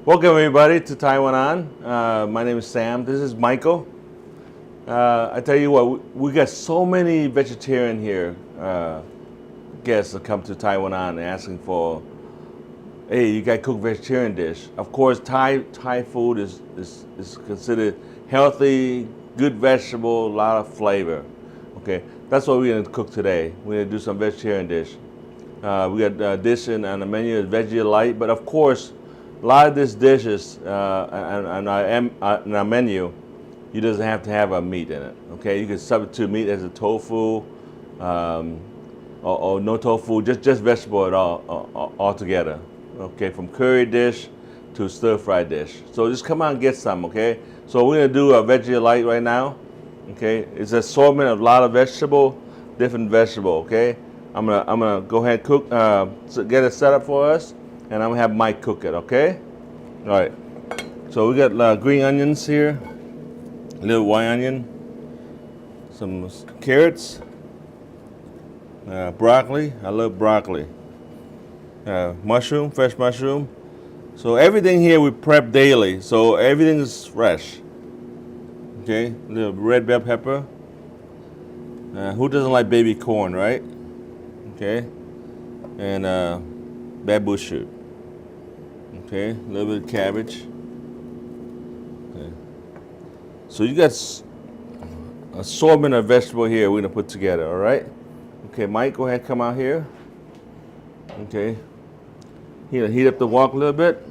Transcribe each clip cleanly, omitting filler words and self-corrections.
Welcome everybody to Taiwan. My name is Sam. This is Michael. I tell you what, we got so many vegetarian here guests that come to Taiwan and asking for, hey, you got to cook vegetarian dish. Of course, Thai food is considered healthy, good vegetable, a lot of flavor. Okay, that's what we're gonna cook today. We're gonna do some vegetarian dish. We got a dish on the menu is Veggie Delight, but of course, a lot of these dishes on our menu, you doesn't have to have a meat in it. Okay, you can substitute meat as a tofu, or no tofu, just vegetable at all together. Okay, from curry dish to stir fry dish. So just come out and get some. Okay, so we're gonna do a Veggie Delight right now. Okay, it's an assortment of a lot of different vegetable. Okay, I'm gonna go ahead and cook, get it set up for us, and I'm gonna have Mike cook it. Okay, all right. So we got green onions here, a little white onion, some carrots, broccoli. I love broccoli. Mushroom, fresh mushroom. So everything here we prep daily, so everything is fresh. Okay, a little red bell pepper. Who doesn't like baby corn, right? Okay, and bamboo shoot. Okay, a little bit of cabbage. Okay. So you got assortment of vegetable here we're gonna put together, all right? Okay, Mike, go ahead, come out here. Okay, heat up the wok a little bit.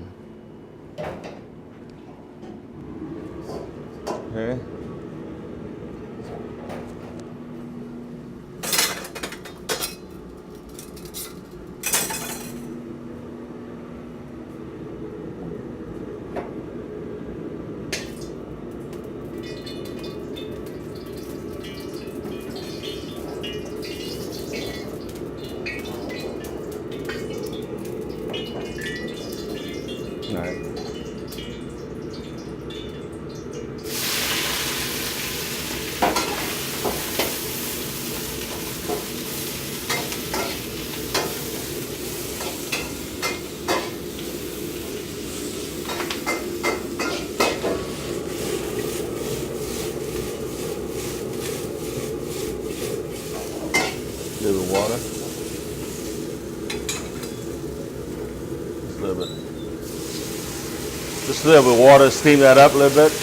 Okay. All right. A little water. Just a little bit of water, steam that up a little bit.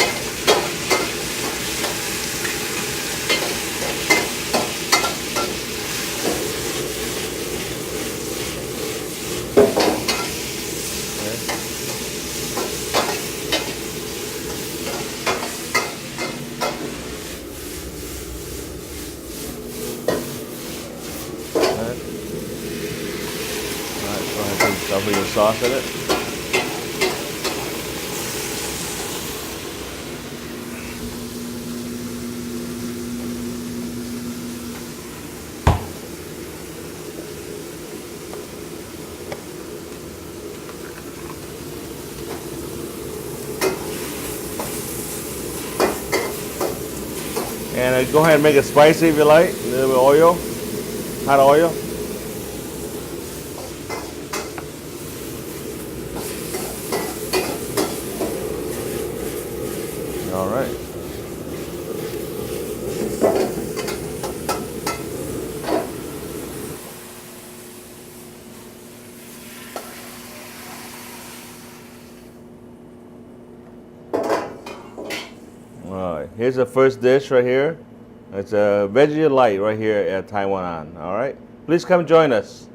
Put your sauce in it. And go ahead and make it spicy if you like. A little bit of oil, hot oil. All right. All right. Here's the first dish right here. It's a Veggie Delight right here at Taiwan. All right. Please come join us.